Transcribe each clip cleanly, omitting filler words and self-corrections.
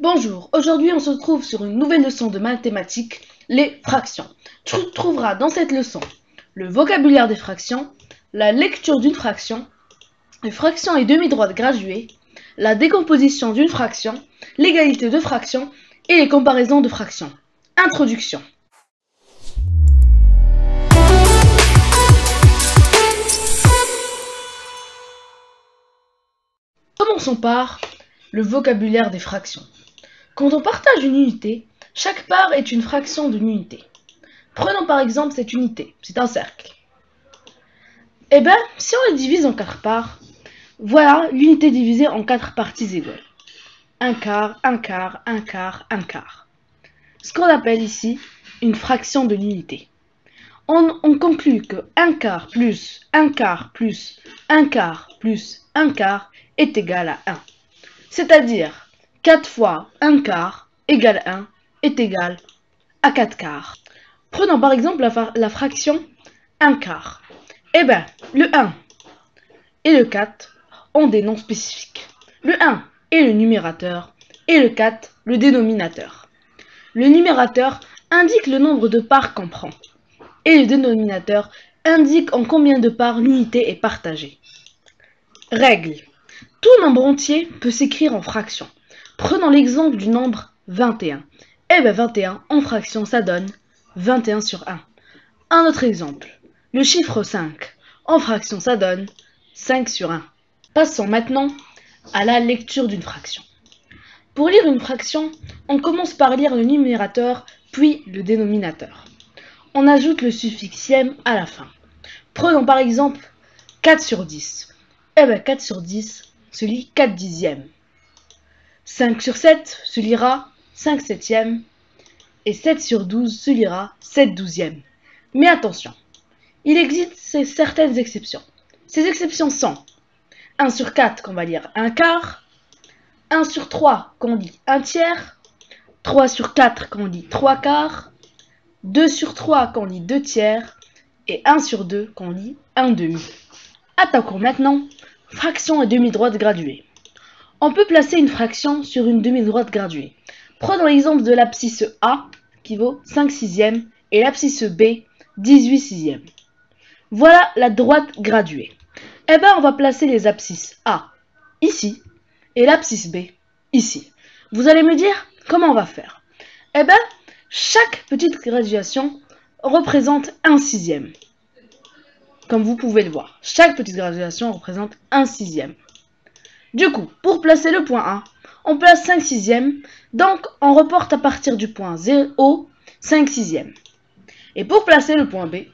Bonjour, aujourd'hui on se retrouve sur une nouvelle leçon de mathématiques, les fractions. Tu trouveras dans cette leçon le vocabulaire des fractions, la lecture d'une fraction, les fractions et demi-droites graduées, la décomposition d'une fraction, l'égalité de fractions et les comparaisons de fractions. Introduction. Commençons par le vocabulaire des fractions. Quand on partage une unité, chaque part est une fraction d'une unité. Prenons par exemple cette unité, c'est un cercle. Eh bien, si on la divise en 4 parts, voilà l'unité divisée en 4 parties égales. Un quart, un quart, un quart, un quart. Ce qu'on appelle ici une fraction de l'unité. On conclut que un quart plus un quart plus un quart plus un quart est égal à 1. C'est-à-dire 4 fois un quart égale 1 est égal à 4 quarts. Prenons par exemple la fraction 1 quart. Eh bien, le 1 et le 4 ont des noms spécifiques. Le 1 est le numérateur et le 4 le dénominateur. Le numérateur indique le nombre de parts qu'on prend et le dénominateur indique en combien de parts l'unité est partagée. Règle. Tout nombre entier peut s'écrire en fractions. Prenons l'exemple du nombre 21. Eh bien 21 en fraction ça donne 21 sur 1. Un autre exemple. Le chiffre 5. En fraction ça donne 5 sur 1. Passons maintenant à la lecture d'une fraction. Pour lire une fraction, on commence par lire le numérateur puis le dénominateur. On ajoute le suffixe ième à la fin. Prenons par exemple 4 sur 10. Eh bien 4 sur 10 se lit 4 dixièmes. 5 sur 7 se lira 5 septièmes. Et 7 sur 12 se lira 7 douzièmes. Mais attention, il existe certaines exceptions. Ces exceptions sont 1 sur 4 qu'on va lire 1 quart, 1 sur 3 qu'on lit 1 tiers, 3 sur 4 qu'on lit 3 quarts, 2 sur 3 qu'on lit 2 tiers, et 1 sur 2 qu'on lit 1 demi. Attaquons maintenant fraction et demi-droite graduée. On peut placer une fraction sur une demi-droite graduée. Prenons l'exemple de l'abscisse A qui vaut 5 sixièmes et l'abscisse B 18 sixièmes. Voilà la droite graduée. Eh bien, on va placer les abscisses A ici et l'abscisse B ici. Vous allez me dire comment on va faire. Eh bien, chaque petite graduation représente 1 sixième. Comme vous pouvez le voir, chaque petite graduation représente 1 sixième. Du coup, pour placer le point A, on place 5 sixièmes, donc on reporte à partir du point 0 5 sixièmes. Et pour placer le point B,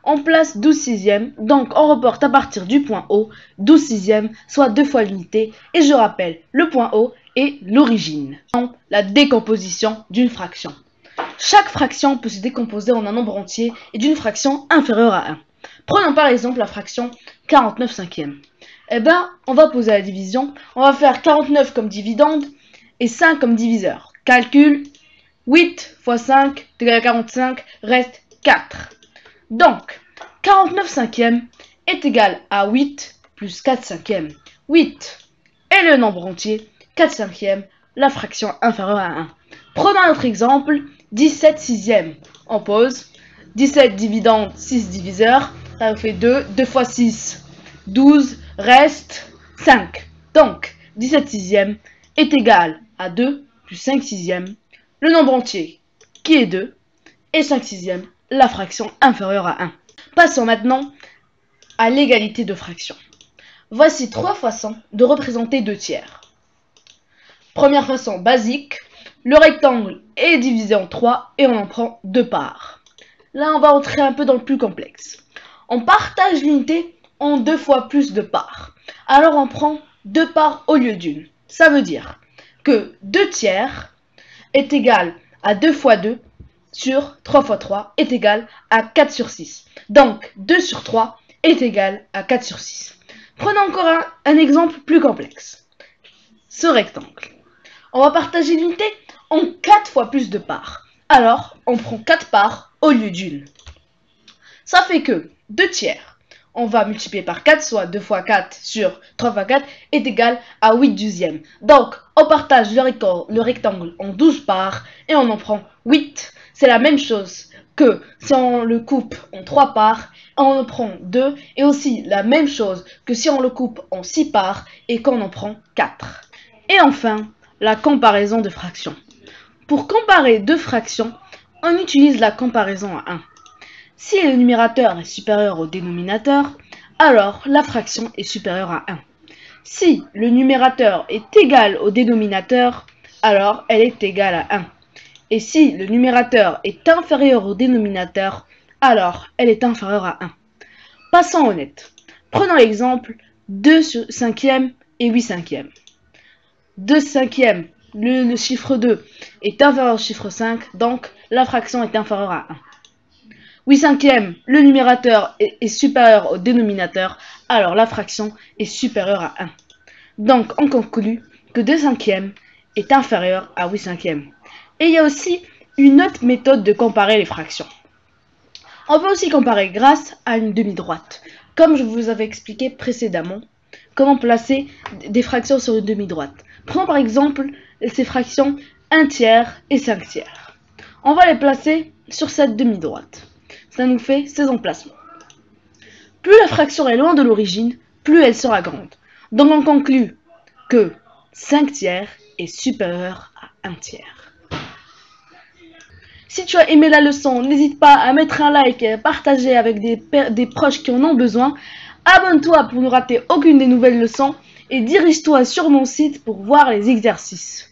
on place 12 sixièmes, donc on reporte à partir du point O 12 sixièmes, soit 2 fois l'unité. Et je rappelle, le point O est l'origine. La décomposition d'une fraction. Chaque fraction peut se décomposer en un nombre entier et d'une fraction inférieure à 1. Prenons par exemple la fraction 49 cinquièmes. Eh bien, on va poser la division. On va faire 49 comme dividende et 5 comme diviseur. Calcul, 8 fois 5 est égal à 45, reste 4. Donc, 49 cinquièmes est égal à 8 plus 4 cinquièmes. 8 est le nombre entier, 4 cinquièmes, la fraction inférieure à 1. Prenons un autre exemple, 17 sixièmes. On pose 17 dividende, 6 diviseur, ça fait 2, 2 fois 6, 12, reste 5. Donc, 17 sixièmes est égal à 2 plus 5 sixièmes, le nombre entier qui est 2, et 5 sixièmes, la fraction inférieure à 1. Passons maintenant à l'égalité de fractions. Voici 3 façons de représenter 2 tiers. Première façon basique, le rectangle est divisé en 3 et on en prend 2 parts. Là, on va entrer un peu dans le plus complexe. On partage l'unité en 2 fois plus de parts. Alors on prend 2 parts au lieu d'une. Ça veut dire que 2 tiers est égal à 2 fois 2 sur 3 fois 3 est égal à 4 sur 6. Donc 2 sur 3 est égal à 4 sur 6. Prenons encore un exemple plus complexe. Ce rectangle. On va partager l'unité en 4 fois plus de parts. Alors on prend 4 parts au lieu d'une. Ça fait que 2 tiers on va multiplier par 4, soit 2 fois 4 sur 3 fois 4 est égal à 8 douzièmes. Donc, on partage le rectangle en 12 parts et on en prend 8. C'est la même chose que si on le coupe en 3 parts, on en prend 2. Et aussi la même chose que si on le coupe en 6 parts et qu'on en prend 4. Et enfin, la comparaison de fractions. Pour comparer deux fractions, on utilise la comparaison à 1. Si le numérateur est supérieur au dénominateur, alors la fraction est supérieure à 1. Si le numérateur est égal au dénominateur, alors elle est égale à 1. Et si le numérateur est inférieur au dénominateur, alors elle est inférieure à 1. Passons au net. Prenons l'exemple 2 cinquièmes et 8 cinquièmes. 2 cinquièmes, le chiffre 2 est inférieur au chiffre 5, donc la fraction est inférieure à 1. 8 cinquièmes, le numérateur est supérieur au dénominateur, alors la fraction est supérieure à 1. Donc on conclut que 2 cinquièmes est inférieur à 8 cinquièmes. Et il y a aussi une autre méthode de comparer les fractions. On peut aussi comparer grâce à une demi-droite. Comme je vous avais expliqué précédemment, comment placer des fractions sur une demi-droite. Prenons par exemple ces fractions 1 tiers et 5 tiers. On va les placer sur cette demi-droite. Ça nous fait ces emplacements. Plus la fraction est loin de l'origine, plus elle sera grande. Donc on conclut que 5 tiers est supérieur à 1 tiers. Si tu as aimé la leçon, n'hésite pas à mettre un like et à partager avec des proches qui en ont besoin. Abonne-toi pour ne rater aucune des nouvelles leçons et dirige-toi sur mon site pour voir les exercices.